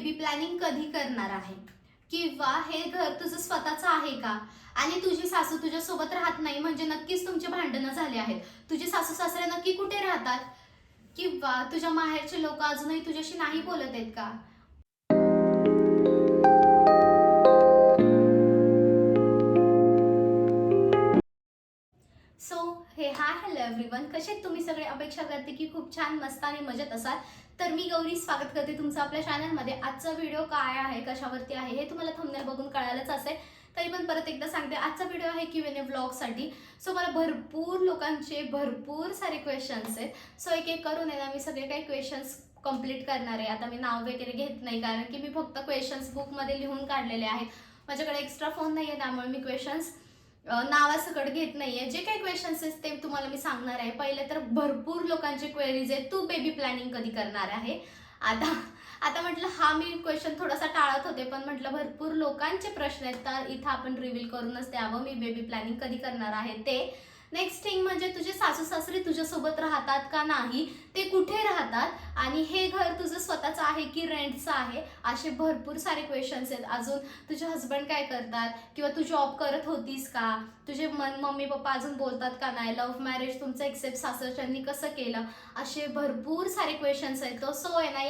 Baby planning कधी करणार आहे, किंवा हे घर तुझं स्वतःचं आहे का, आणि तुझी सासू तुझ्या सोबत राहत नाही म्हणजे नक्कीच तुमचे भांडणं झाले आहेत. तुझे सासू सासरे नक्की कुठे राहतात, किंवा तुझ्या माहेरचे लोक अजूनही तुझ्याशी नाही बोलत आहेत का. सो हॅलो एव्हरीवन, कसे तुम्ही सगळे. अपेक्षा करते की खूप छान मस्त आणि मजेत असाल. तर मी गौरी स्वागत करते तुमचं आपल्या चॅनलमध्ये. आजचा व्हिडिओ काय आहे, कशावरती आहे हे तुम्हाला थंबनेल बघून कळालंच असेल. तरी पण परत एकदा सांगते, आजचा व्हिडिओ आहे Q&A व्लॉगसाठी. सो मला भरपूर लोकांचे भरपूर सारे क्वेश्चन्स आहेत. सो एक एक करून आहे ना मी सगळे काही क्वेश्चन्स कंप्लीट करणार आहे. आता मी नाव वगैरे घेत नाही, कारण की मी फक्त क्वेश्चन्स बुकमध्ये लिहून काढलेले आहेत. माझ्याकडे एक्स्ट्रा फोन नाही आहे, त्यामुळे मी क्वेश्चन्स नावासकट घेत नाहीये. जे काही क्वेश्चन्स आहेत ते तुम्हाला मी सांगणार आहे. पहिले तर भरपूर लोकांचे क्वेरीज आहेत, तू बेबी प्लॅनिंग कधी करणार आहे. आता आता म्हटलं हा मी क्वेश्चन थोडासा टाळत होते, पण म्हटलं भरपूर लोकांचे प्रश्न आहेत तर इथं आपण रिव्हील करूनच द्यावं मी बेबी प्लॅनिंग कधी करणार आहे ते. नेक्स्ट थिंग म्हणजे तुझे सासू सासरे तुझ्यासोबत राहतात का नाही, ते कुठे राहतात, आणि हे घर तुझं स्वतःचं आहे की रेंटचं आहे, असे भरपूर सारे क्वेश्चन्स आहेत. अजून तुझे हस्बंड काय करतात, किंवा तू जॉब करत होतीस का, तुझे मम्मी पप्पा अजून बोलतात का नाही, लव्ह मॅरेज तुमचं एक्सेप्ट सासरच्यांनी कसं केलं, असे भरपूर सारे क्वेश्चन्स आहेत. तो सो आहे ना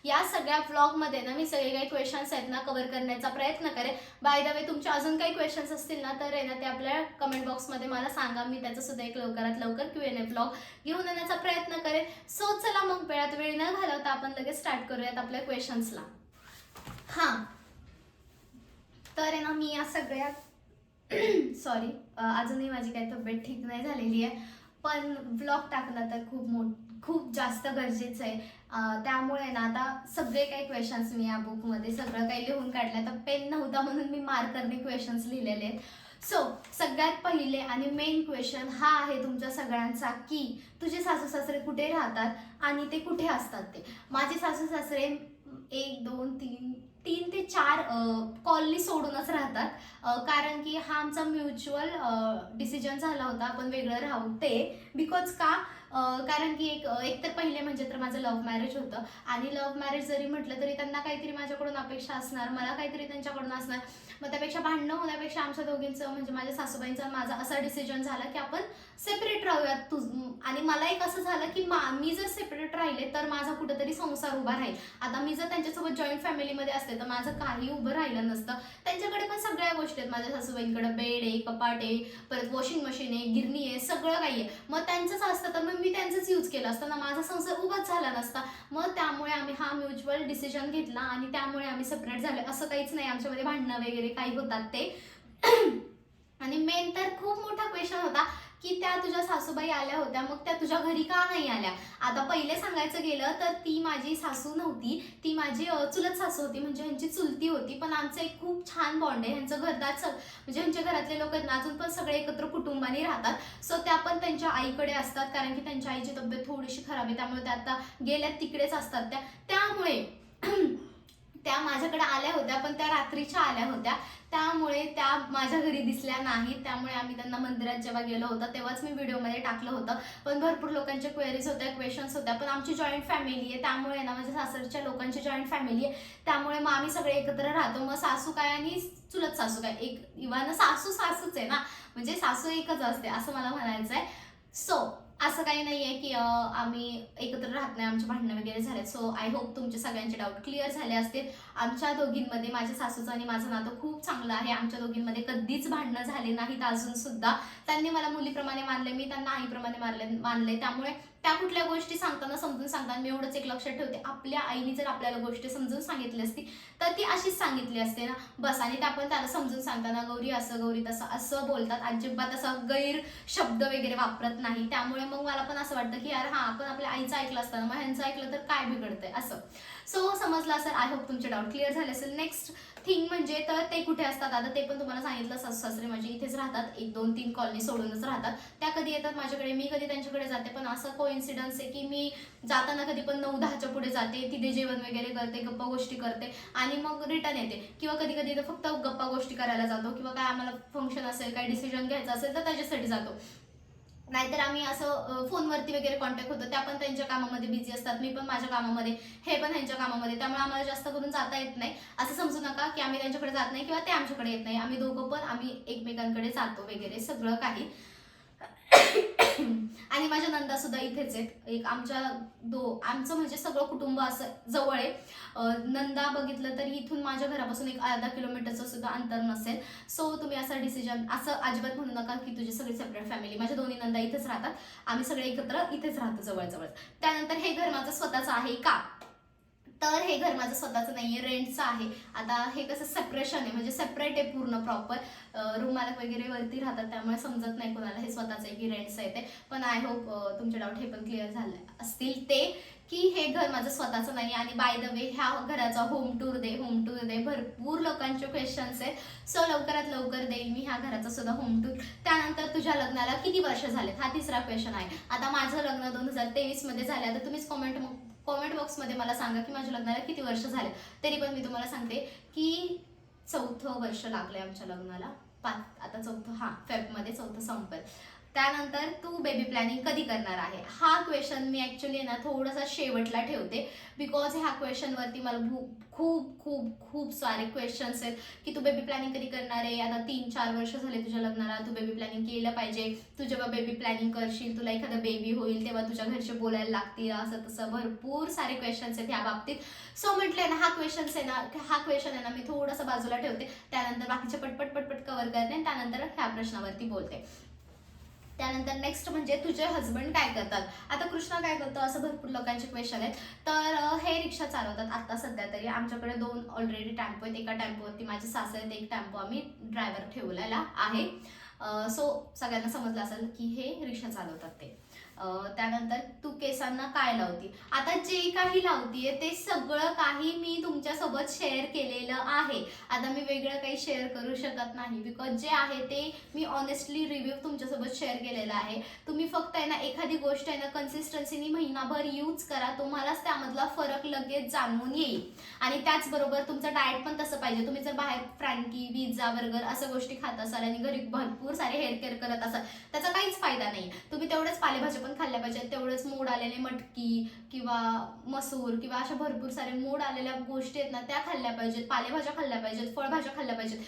या सगळ्या व्लॉगमध्ये ना मी सगळे काही क्वेश्चन्स आहेत ना कव्हर करण्याचा प्रयत्न करेन. बाय द वे तुमचे अजून काही क्वेश्चन्स असतील ना तर आहे ना ते आपल्या कमेंट बॉक्समध्ये मला सांगा. मी त्याचा सुद्धा एक लवकरात लवकर Q&A व्लॉग घेऊन येण्याचा प्रयत्न करेन. सो चला मग वेळात वेळ न घालवता आपण लगेच स्टार्ट करूयात आपल्या क्वेश्चन्सला. हां, तर आहे ना मी या सगळ्यात सॉरी, अजूनही माझी काही तब्येत ठीक नाही झालेली आहे, पण व्लॉग टाकणं तर खूप जास्त गरजेचं आहे. त्यामुळे ना आता सगळे काही क्वेश्चन्स मी या बुकमध्ये सगळं काही लिहून काढलं. तर पेन नव्हता म्हणून मी मार्करने क्वेश्चन्स लिहिलेले आहेत. सो सगळ्यात पहिले आणि मेन क्वेश्चन हा आहे तुमच्या सगळ्यांचा, की तुझे सासू सासरे कुठे राहतात आणि ते कुठे असतात. ते माझे सासू सासरे 1 2 3 ते 4 कॉलनी सोडूनच राहतात. कारण की हा आमचा म्युच्युअल डिसिजन झाला होता आपण वेगळं राहू ते. बिकॉज का, कारण की एक तर पहिले म्हणजे तर माझं लव्ह मॅरेज होतं, आणि लव्ह मॅरेज जरी म्हटलं तरी त्यांना काहीतरी माझ्याकडून अपेक्षा असणार, मला काहीतरी त्यांच्याकडून असणार. मग त्यापेक्षा भांडणं होण्यापेक्षा आमच्या दोघींचं म्हणजे माझ्या सासूबाईंचा माझा असा डिसिजन झाला की आपण सेपरेट राहूयात. आणि मला एक असं झालं की मी जर सेपरेट राहिले तर माझा कुठेतरी संसार उभा राहील. आता मी जर त्यांच्यासोबत जॉईंट फॅमिलीमध्ये असते तर माझं काही उभं राहिलं नसतं. त्यांच्याकडे पण सगळ्या गोष्टी आहेत, माझ्या सासूबाईंकडे बेड आहे, कपाट आहे, परत वॉशिंग मशीन आहे, गिरणी आहे, सगळं काही आहे. मग त्यांचंच असतं तर मग मी त्यांचंच यूज केलं असतं ना, माझा संसार उभाच झाला नसता. मग त्यामुळे आम्ही हा म्युच्युअल डिसिजन घेतला आणि त्यामुळे आम्ही सेपरेट झालो. असं काहीच नाही आमच्यामध्ये भांडणं वगैरे काही होतात ते. आणि मेन तर खूप मोठा क्वेश्चन होता की त्या तुझ्या सासूबाई आल्या होत्या, मग त्या तुझ्या घरी का नाही आल्या. आता पहिले सांगायचं गेलं तर ती माझी सासू नव्हती, ती माझी चुलत सासू होती, म्हणजे ह्यांची चुलती होती. पण आमचं एक खूप छान बॉन्ड आहे. ह्यांचं घरदार म्हणजे ह्यांच्या घरातले लोक आहेत ना अजून पण सगळे एकत्र कुटुंबाने राहतात. सो त्या पण त्यांच्या आईकडे असतात, कारण की त्यांच्या आईची तब्येत थोडीशी खराब आहे, त्यामुळे त्या आता गेल्यात तिकडेच असतात. त्यामुळे त्या माझ्याकडे आल्या होत्या, पण त्या रात्रीच्या आल्या होत्या, त्यामुळे त्या माझ्या घरी दिसल्या नाहीत. त्यामुळे आम्ही त्यांना मंदिरात जेव्हा गेलो होतो तेव्हाच मी व्हिडिओमध्ये टाकलं होतं. पण भरपूर लोकांच्या क्वेरीज होत्या, क्वेश्चन्स होत्या. पण आमची जॉईंट फॅमिली आहे, त्यामुळे ना माझ्या सासरच्या लोकांची जॉईंट फॅमिली आहे, त्यामुळे मग आम्ही सगळे एकत्र राहतो. मग सासू काय आणि चुलत सासू काय, एक इव्हान सासूच आहे ना, म्हणजे सासू एकच असते असं मला म्हणायचं आहे. सो असं काही नाही आहे की आम्ही एकत्र राहत नाही, आमचे भांडणं वगैरे झाले. सो आय होप तुमचे सगळ्यांचे डाऊट क्लिअर झाले असतील. आमच्या दोघींमध्ये, माझ्या सासूचं आणि माझं नातं खूप चांगलं आहे. आमच्या दोघींमध्ये कधीच भांडणं झाले नाहीत अजून सुद्धा. त्यांनी मला मुलीप्रमाणे मानले, मी त्यांना आईप्रमाणे मानले. त्यामुळे त्या कुठल्या गोष्टी सांगताना समजून सांगताना मी एवढंच एक लक्षात ठेवते, आपल्या आईने जर आपल्याला गोष्टी समजून सांगितली असती तर ती अशीच सांगितली असते ना, बस. आणि त्या पण त्याला समजून सांगताना गौरी असं, गौरी तसं असं बोलतात, अजिबात असा गैर शब्द वगैरे वापरत नाही. त्यामुळे मग मला पण असं वाटतं की यार आपण आपल्या आईचं ऐकलं असताना मग ह्यांचं ऐकलं तर काय बिघडतंय असं. सो समजलं असेल, आय होप तुमचे डाऊट क्लिअर झाले असेल. नेक्स्ट थिंग म्हणजे तर ते कुठे असतात, आता ते पण तुम्हाला सांगितलं. सासू सासरे माझे इथेच राहतात, 1 2 3 कॉलनी सोडूनच राहतात. त्या कधी येतात माझ्याकडे, मी कधी त्यांच्याकडे जाते. पण असं कोइन्सिडन्स आहे की मी जाताना कधी पण 9 10च्या पुढे जाते, तिथे जेवण वगैरे करते, गप्पा गोष्टी करते आणि मग रिटर्न येते. किंवा कधी कधी तर फक्त गप्पा गोष्टी करायला जातो, किंवा काय आम्हाला फंक्शन असेल, काही डिसिजन घ्यायचं असेल तर त्याच्यासाठी जातो. नाहीतर आम्ही असं फोनवरती वगैरे कॉन्टॅक्ट होतो. त्या पण त्यांच्या कामामध्ये बिझी असतात, मी पण माझ्या कामामध्ये, हे पण त्यांच्या कामामध्ये. त्यामुळे आम्हाला जास्त करून जाता येत नाही. असं समजू नका की आम्ही त्यांच्याकडे जात नाही किंवा ते आमच्याकडे येत नाही. आम्ही दोघं पण एकमेकांकडे जातो वगैरे सगळं काही. आणि माझ्या नंदा सुद्धा इथेच आहेत. एक आमचं म्हणजे सगळं कुटुंब असं जवळ आहे. नंदा बघितलं तर इथून माझ्या घरापासून एक अर्धा किलोमीटरचं सुद्धा अंतर नसेल. सो तुम्ही असं डिसिजन असं अजिबात म्हणू नका की तुझी सगळी सेपरेट फॅमिली. माझ्या दोन्ही नंदा इथेच राहतात, आम्ही सगळे एकत्र इथेच राहतो जवळजवळ. त्यानंतर हे घर माझं स्वतःचं आहे का, तर हे घर माझं स्वतःचं नाहीये, रेंटचं आहे. आता हे कसं सेपरेशन आहे, म्हणजे सेपरेट आहे पूर्ण प्रॉपर. रूम मालक वगैरे वरती राहतात, त्यामुळे समजत नाही कोणाला हे स्वतःचं आहे की रेंटचं आहे ते. पण आय होप तुमचे डाऊट हे पण क्लिअर झाले असतील ते, की हे घर माझं स्वतःचं नाही. आणि बाय द वे ह्या घराचा होम टूर दे, भरपूर लोकांचे क्वेश्चन्स आहेत. सो लवकरात लवकर देईल मी ह्या घराचा सुद्धा होम टूर. त्यानंतर तुझ्या लग्नाला किती वर्ष झालेत, हा तिसरा क्वेश्चन आहे. आता माझं लग्न 2023 मध्ये झालं. आता तुम्हीच कॉमेंट बॉक्समध्ये मला सांगा की माझ्या लग्नाला किती वर्ष झाले. तरी पण मी तुम्हाला सांगते की 4थं वर्ष लागलंय आमच्या लग्नाला. आता 4थं, फेबमध्ये 4थं संपेल. त्यानंतर तू बेबी प्लॅनिंग कधी करणार आहे, हा क्वेश्चन मी ॲक्च्युली ना थोडासा शेवटला ठेवते. बिकॉज ह्या क्वेश्चनवरती मला खूप खूप खूप सारे क्वेश्चन्स आहेत की तू बेबी प्लॅनिंग कधी करणार आहे. आता 3-4 वर्ष झाले तुझ्या लग्नाला, तू बेबी प्लॅनिंग केलं पाहिजे. तू जेव्हा बेबी प्लॅनिंग करशील, तुला एखादा बेबी होईल तेव्हा तुझ्या घरचे बोलायला लागतील, असं तसं भरपूर सारे क्वेश्चन्स आहेत ह्या बाबतीत. सो म्हटलंय ना हा क्वेश्चन आहे ना मी थोडासा बाजूला ठेवते. त्यानंतर बाकीचे पटपट कव्हर करते आणि त्यानंतर ह्या प्रश्नावरती बोलते. त्यानंतर नेक्स्ट म्हणजे तुझे हस्बंड काय करतात. आता कृष्णा काय करतो, असं भरपूर लोकांचे क्वेश्चन आहेत. तर हे रिक्षा चालवतात आता सध्या तरी. आमच्याकडे 2 ऑलरेडी टेम्पो आहेत. एका टेम्पोवरती माझे सासरे आहेत, एक टेम्पो आम्ही ड्रायव्हर ठेवलेला आहे. सो सगळ्यांना समजलं असेल की हे रिक्षा चालवतात ते. त्यानंतर तू केसांना काय लावती. आता जे काही लावतीये ते सगळं काही मी तुमच्यासोबत शेअर केलेलं आहे. आता मी वेगळं काही शेअर करू शकत नाही, बिकॉज जे आहे ते मी ऑनेस्टली रिव्ह्यू तुमच्यासोबत शेअर केलेला आहे. तुम्ही फक्त आहे ना एखादी गोष्ट आहे ना कन्सिस्टन्सीनी महिनाभर यूज करा, तुम्हालाच त्यामधला फरक लगेच जाणवून येईल. आणि त्याचबरोबर तुमचं डाएट पण तसं पाहिजे. तुम्ही जर बाहेर फ्रँकी, पिझ्झा, बर्गर असं गोष्टी खात असाल आणि घरी भरपूर सारे हेअर केअर करत असाल, त्याचा काहीच फायदा नाही. तुम्ही तेवढेच पालेभाज्या पण खाल्ल्या पाहिजेत, तेवढेच मोड आलेले मटकी किंवा मसूर किंवा अशा भरपूर सारे मोड आलेल्या गोष्टी आहेत ना त्या खाल्ल्या पाहिजेत, पालेभाज्या खाल्ल्या पाहिजेत, फळभाज्या खाल्ल्या पाहिजेत.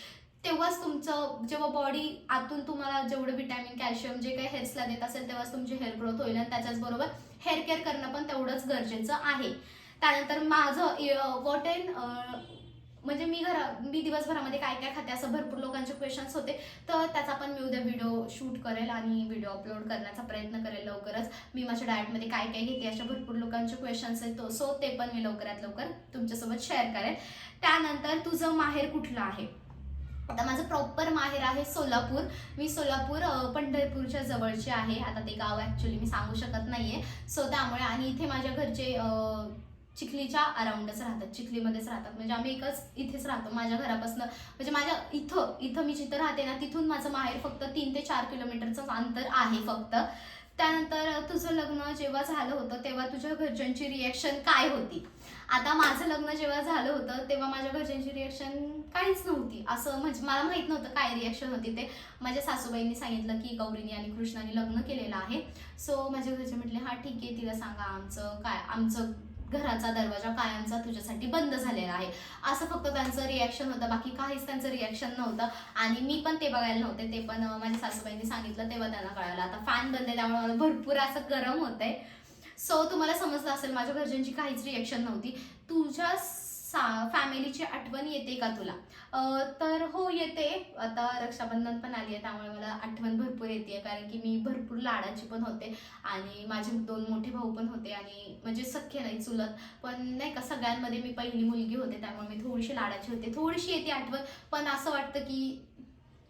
तेव्हाच तुमचं जेव्हा बॉडी आतून तुम्हाला जेवढं व्हिटॅमिन, कॅल्शियम जे काही हेअर्सला देत असेल तेव्हाच तुमची हेअर ग्रोथ होईल. आणि त्याच्याचबरोबर हेअर केअर करणं पण तेवढंच गरजेचं आहे. त्यानंतर माझं म्हणजे मी दिवसभरामध्ये काय काय खाते असं भरपूर लोकांचे क्वेश्चन्स होते. तर त्याचा पण मी उद्या व्हिडिओ शूट करेल आणि व्हिडिओ अपलोड करण्याचा प्रयत्न करेल लवकरच. मी माझ्या डाएटमध्ये काय काय घेते अशा भरपूर लोकांचे क्वेश्चन्स आहेत. सो ते पण मी लवकरात लवकर तुमच्यासोबत शेअर करेल. त्यानंतर तुझं माहेर कुठलं आहे. आता माझं प्रॉपर माहेर आहे सोलापूर. मी सोलापूर पंढरपूरच्या जवळचे आहे. आता ते गाव ॲक्च्युली मी सांगू शकत नाहीये. सो त्यामुळे आणि इथे माझ्या घरचे चिखलीच्या अराउंडच राहतात, चिखलीमध्येच राहतात. म्हणजे आम्ही इथेच राहतो. माझ्या घरापासून म्हणजे माझ्या इथं मी जिथं राहते ना तिथून माझं माहेर फक्त 3 ते 4 किलोमीटरचं अंतर आहे फक्त. त्यानंतर तुझं लग्न जेव्हा झालं होतं तेव्हा तुझ्या घरच्यांची रिॲक्शन काय होती. आता माझं लग्न जेव्हा झालं होतं तेव्हा माझ्या घरच्यांची रिॲक्शन काहीच नव्हती. असं म्हणजे मला माहित नव्हतं काय रिॲक्शन होती ते. माझ्या सासूबाईंनी सांगितलं की गौरीनी आणि कृष्णाने लग्न केलेलं आहे. सो माझ्या घरचे म्हटले हा ठीक आहे, तिला सांगा आमचं घराचा दरवाजा कायमचा तुझ्यासाठी बंद झालेला आहे, असं फक्त त्यांचं रिॲक्शन होतं. बाकी काहीच त्यांचं रिॲक्शन नव्हतं. आणि मी पण ते बघायला नव्हते, ते पण माझ्या सासूबाईंनी सांगितलं तेव्हा त्यांना कळालं. आता फॅन बंद आहे त्यामुळे मला भरपूर असं गरम होतंय. सो तुम्हाला समजलं असेल माझ्या घरच्यांची काहीच रिॲक्शन नव्हती. तुझ्या फॅमिलीची आठवण येते का तुला. तर हो येते. आता रक्षाबंधन पण आली आहे त्यामुळे मला आठवण भरपूर येते, कारण की मी भरपूर लाडाची पण होते आणि माझे 2 मोठे भाऊ पण होते आणि म्हणजे सख्खे नाही चुलत, पण नाही का सगळ्यांमध्ये मी पहिली मुलगी होते त्यामुळे मी थोडीशी लाडाची होते. थोडीशी येते आठवण, पण असं वाटतं की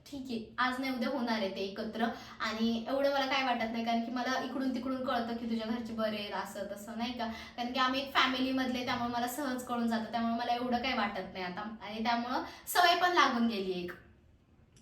ठीक आहे आज नाही उद्या होणार आहे ते एकत्र. आणि एवढं मला काय वाटत नाही, कारण की मला इकडून तिकडून कळतं की तुझ्या घरचे बरे असं तसं नाही का, कारण की आम्ही एक फॅमिली मधले त्यामुळे मला सहज कळून जातं. त्यामुळे मला एवढं काही वाटत नाही आता आणि त्यामुळं सवय पण लागून गेली एक.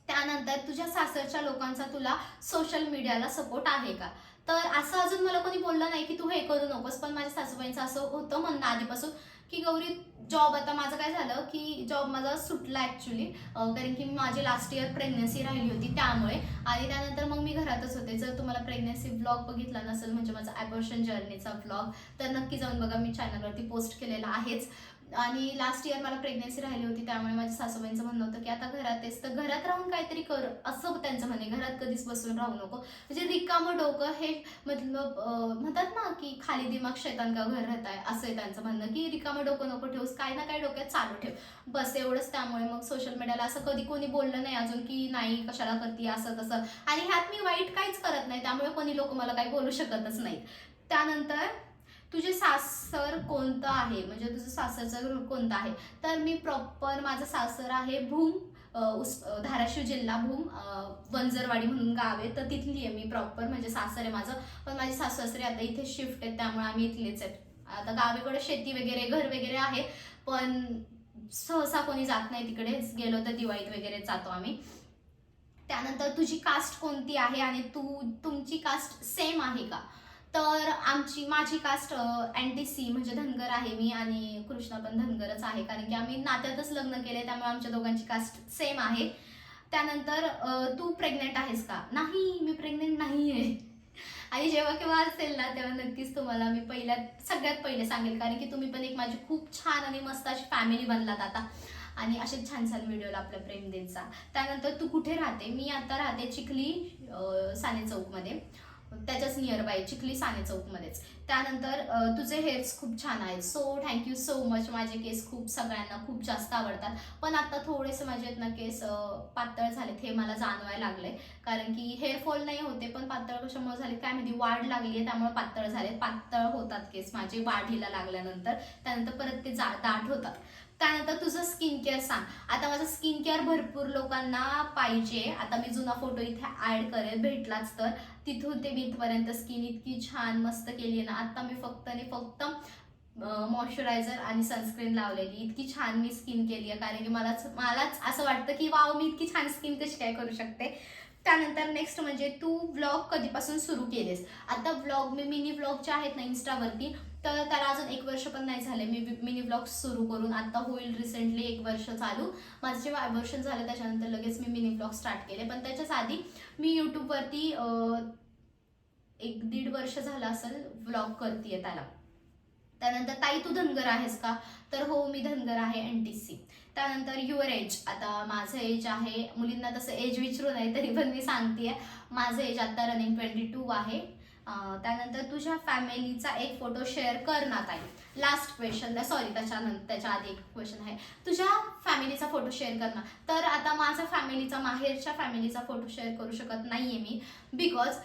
त्यानंतर तुझ्या सासरच्या लोकांचा तुला सोशल मीडियाला सपोर्ट आहे का. तर असं अजून मला कोणी बोललं नाही की तू हे करू नकोस, पण माझ्या सासूबाईंचं असं होतं म्हणणं आधीपासून की गौरी जॉब, आता माझं काय झालं की जॉब माझा सुटला ॲक्च्युली, कारण की माझी लास्ट इयर प्रेग्नन्सी राहिली होती त्यामुळे. आणि त्यानंतर मग मी घरातच होते. जर तुम्हाला प्रेग्नन्सी ब्लॉग बघितला नसेल, म्हणजे माझा ॲबॉर्शन जर्नीचा ब्लॉग, तर नक्की जाऊन बघा, मी चॅनलवरती पोस्ट केलेला आहेच. आणि लास्ट इयर मला प्रेग्नन्सी राहिली होती, त्यामुळे माझ्या सासूबाईंचं म्हणणं होतं की आता घरात आहेस तर घरात राहून काहीतरी कर, असं त्यांचं म्हणणे. घरात कधीच बसून राहू नको, म्हणजे रिकामं डोकं हे मतलब म्हणतात ना की खाली दिमाग शैतान का घर राहत आहे, असं आहे त्यांचं म्हणणं, की रिकामं डोकं नको ठेवूस, काय ना काय डोक्यात चालू ठेव, बस एवढंच. त्यामुळे मग सोशल मीडियाला असं कधी कोणी बोललं नाही अजून की नाही कशाला करते असं तसं, आणि ह्यात मी वाईट काहीच करत नाही, त्यामुळे कोणी लोक मला काही बोलू शकतच नाहीत. त्यानंतर तुझे सासर कोणतं आहे, म्हणजे तुझं सासरचं घर कोणतं आहे, तर मी प्रॉपर माझं सासर आहे भूम, धाराशिव जिल्हा भूम, वंजरवाडी म्हणून गाव आहे, तर तिथली आहे मी प्रॉपर, म्हणजे सासर आहे माझं. पण माझे सासू सासरे आता इथे शिफ्ट आहेत, त्यामुळे आम्ही इथलेच आहेत. आता गावीकडे शेती वगैरे घर वगैरे आहे, पण सहसा कोणी जात नाही तिकडे, गेलो तर दिवाळीत वगैरे जातो आम्ही. त्यानंतर तुझी कास्ट कोणती आहे आणि तुमची कास्ट सेम आहे का, तर माझी कास्ट NTC म्हणजे धनगर आहे मी, आणि कृष्णा पण धनगरच आहे, कारण की आम्ही नात्यातच लग्न केले, त्यामुळे आमच्या दोघांची कास्ट सेम आहे. त्यानंतर तू प्रेग्नेंट आहेस का, नाही मी प्रेग्नेंट नाही आहे. आणि जेव्हा केव्हा असेल ना तेव्हा नक्कीच तुम्हाला मी सगळ्यात पहिले सांगेल, कारण की तुम्ही पण एक माझी खूप छान आणि मस्त अशी फॅमिली बनलात आता, आणि असे छान छान व्हिडिओला आपलं प्रेम देत जा. त्यानंतर तू कुठे राहते, मी आता राहते चिखली साने चौकमध्ये, त्याच्याच नियर बाय चिखली साने चौकमध्येच. त्यानंतर तुझे हेअर्स खूप छान आहेत, सो थँक्यू सो मच. माझे केस खूप सगळ्यांना खूप जास्त आवडतात, पण आता थोडेसे माझे आहेत ना केस पातळ झालेत, हे मला जाणवायला लागले, कारण की हेअरफॉल नाही होते, पण पातळ कशामुळे झाले काय माहिती, वाढ लागली आहे त्यामुळे पातळ झाले. पातळ होतात केस माझे वाढीला लागल्यानंतर, त्यानंतर परत ते दाट होतात. त्यानंतर तुझं स्किन केअर सांग. आता माझं स्किन केअर भरपूर लोकांना पाहिजे, आता मी जुना फोटो इथे ॲड करेल भेटलाच तर, तिथून ते मी इथपर्यंत स्किन इतकी छान मस्त केली आहे ना. आता मी फक्त आणि फक्त मॉइश्चरायझर आणि सनस्क्रीन लावलेली, इतकी छान मी स्किन केली आहे, कारण की मलाच असं वाटतं की वाव मी इतकी छान स्किन कशी काय करू शकते. त्यानंतर नेक्स्ट म्हणजे तू व्लॉग कधीपासून सुरू केलेस. आता मी मिनी व्लॉग जे आहेत ना इंस्टावरती, तर त्याला अजून 1 वर्ष पण नाही झाले मी मिनी व्लॉग सुरू करून, आता होईल रिसेंटली 1 वर्ष चालू. माझं जेव्हा ॲबॉर्शन झालं त्याच्यानंतर लगेच मी मिनी व्लॉग स्टार्ट केले, पण त्याच्याच आधी मी यूट्यूबवरती 1-1.5 वर्ष झालं असेल व्लॉग करते त्याला. त्यानंतर ताई तू धनगर आहेस का, तर हो मी धनगर आहे NTC. त्यानंतर युअर एज, आता माझं एज आहे, मुलींना तसं एज विचारू नये तरी पण मी सांगते, माझं एज आता रनिंग 22 आहे. त्यानंतर तुझ्या फॅमिलीचा एक फोटो शेअर कर ना ताई. लास्ट क्वेश्चन, सॉरी त्याच्या आधी एक क्वेश्चन आहे, तुझ्या फॅमिलीचा फोटो शेअर कर ना. तर आता माझ्या फॅमिलीचा, माहेरच्या फॅमिलीचा फोटो शेअर करू शकत नाहीये मी, बिकॉज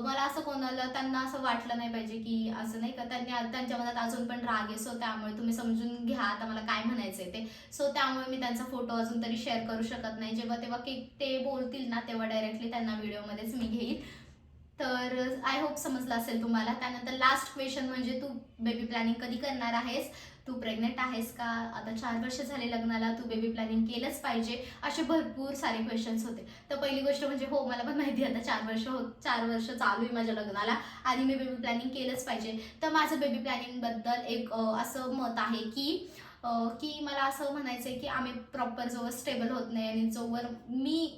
मला असं त्यांना असं वाटलं नाही पाहिजे की असं नाही का, त्यांच्या मनात अजून पण राग आहे, सो त्यामुळे तुम्ही समजून घ्या आता मला काय म्हणायचंय ते. सो त्यामुळे मी त्यांचा फोटो अजून तरी शेअर करू शकत नाही. जेव्हा ते बोलतील ना तेव्हा डायरेक्टली त्यांना व्हिडिओमध्येच मी घेईल. तर आय होप समजलं असेल तुम्हाला. त्यानंतर लास्ट क्वेश्चन म्हणजे तू बेबी प्लॅनिंग कधी करणार आहेस, तू प्रेग्नेंट आहेस का, आता 4 वर्ष झाले लग्नाला, तू बेबी प्लॅनिंग केलंच पाहिजे, असे भरपूर सारे क्वेश्चन्स होते. तर पहिली गोष्ट म्हणजे हो मला पण माहिती आहे आता 4 वर्ष चालू आहे माझ्या लग्नाला, आणि मी बेबी प्लॅनिंग केलंच पाहिजे. तर माझं बेबी प्लॅनिंगबद्दल एक असं मत आहे की मला असं म्हणायचं आहे की आम्ही प्रॉपर जोवर स्टेबल होत नाही आणि जोवर मी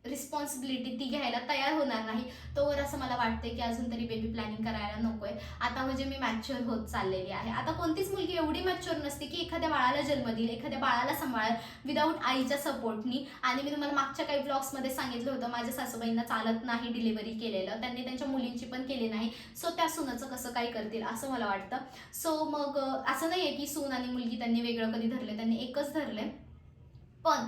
रिस्पॉन्सिबिलिटी ती घ्यायला तयार होणार नाही, तोवर असं मला वाटते की अजून तरी बेबी प्लॅनिंग करायला नको आहे. आता म्हणजे मी मॅच्युअर होत चाललेली आहे. आता कोणतीच मुलगी एवढी मॅच्युअर नसते की एखाद्या बाळाला जन्म देईल, एखाद्या बाळाला सांभाळेल विदाऊट आईच्या सपोर्टनी. आणि मी तुम्हाला मागच्या काही ब्लॉग्समध्ये सांगितलं होतं, माझ्या सासूबाईंना चालत नाही डिलिव्हरी केलेलं, त्यांनी त्यांच्या मुलींची पण केली नाही, सो त्या सुनाचं कसं काय करतील असं मला वाटतं. सो मग असं नाही आहे की सून आणि मुलगी त्यांनी वेगळं कधी धरले, त्यांनी एकच धरले, पण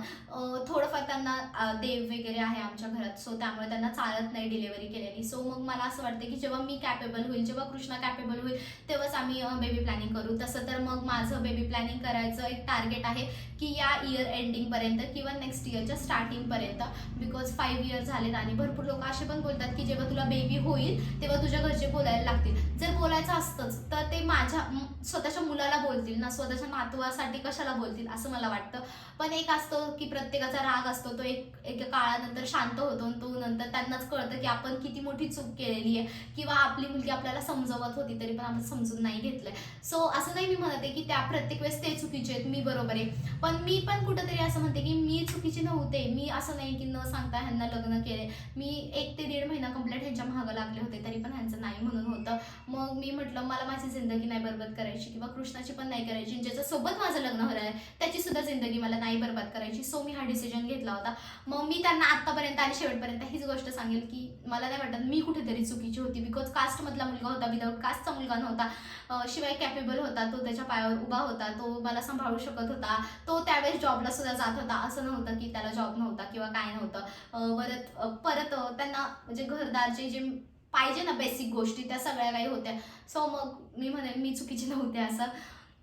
थोडंफार त्यांना देव वगैरे आहे आमच्या घरात, सो त्यामुळे त्यांना चालत नाही डिलिव्हरी केलेली. सो मग मला असं वाटतं की जेव्हा मी कॅपेबल होईल, जेव्हा कृष्णा कॅपेबल होईल, तेव्हाच आम्ही बेबी प्लॅनिंग करू. तसं तर मग माझं बेबी प्लॅनिंग करायचं एक टार्गेट आहे की या इयर एंडिंगपर्यंत किंवा नेक्स्ट इयरच्या स्टार्टिंगपर्यंत, बिकॉज 5 इयर्स झालेत. आणि भरपूर लोक असे पण बोलतात की जेव्हा तुला बेबी होईल तेव्हा तुझ्या घरचे बोलायला लागतील. जर बोलायचं असतंच तर ते माझ्या स्वतःच्या मुलाला बोलतील ना, स्वतःच्या नातवासाठी कशाला बोलतील असं मला वाटतं. पण एक असं असतं की प्रत्येकाचा राग असतो तो एका काळानंतर शांत होतो आणि तो नंतर त्यांनाच कळतं की आपण किती मोठी चूक केलेली आहे, किंवा आपली मुलगी आपल्याला समजवत होती तरी पण आपण समजून नाही घेतलंय. सो असं नाही मी म्हणत आहे की त्या प्रत्येक वेळेस ते चुकीचे आहेत, मी बरोबर आहे. पण मी पण कुठंतरी असं म्हणते की मी चुकीची नव्हते. मी असं नाही की न सांगता ह्यांना लग्न केले. मी 1 ते 1.5 महिना कंप्लीट ह्यांच्या मागं लागले होते, तरी पण ह्यांचं नाही म्हणून होतं. मग मी म्हटलं मला माझी जिंदगी नाही बरबाद करायची, किंवा कृष्णाची पण नाही करायची, ज्याच्यासोबत माझं लग्न होणार आहे त्याची सुद्धा जिंदगी मला नाही बरबाद करायची. सो मी हा डिसिजन घेतला होता. मग मी त्यांना आतापर्यंत आणि शेवटपर्यंत हीच गोष्ट सांगेल की मला नाही वाटत मी कुठेतरी चुकीची होती. बिकॉज कास्टमधला मुलगा होता, विदाऊट कास्टचा मुलगा नव्हता, शिवाय कॅपेबल होता, तो त्याच्या पायावर उभा होता, तो मला सांभाळू शकत होता, तो त्यावेळेस जॉबला सुद्धा जात होता. असं नव्हतं की त्याला जॉब नव्हता किंवा काय नव्हतं. परत त्यांना म्हणजे घरदारचे जे पाहिजे ना बेसिक गोष्टी त्या सगळ्या काही होत्या. सो मग मी म्हणेन मी चुकीची नव्हते असं.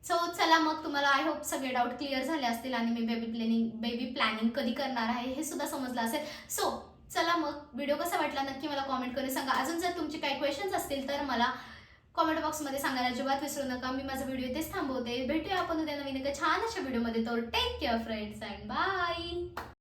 सो चला, मग तुम्हाला आय होप सगळे डाऊट क्लिअर झाले असतील आणि मी बेबी प्लॅनिंग कधी करणार आहे हे सुद्धा समजलं असेल. सो चला, मग व्हिडिओ कसा वाटला नक्की मला कॉमेंट करून सांगा. अजून जर तुमचे काही क्वेश्चन्स असतील तर मला कॉमेंट बॉक्समध्ये सांगायला अजिबात विसरू नका. मी माझा व्हिडिओ इथेच थांबवते. भेटूया आपण उद्या नवीन एका छान अशा व्हिडिओमध्ये. तर take care friends and bye.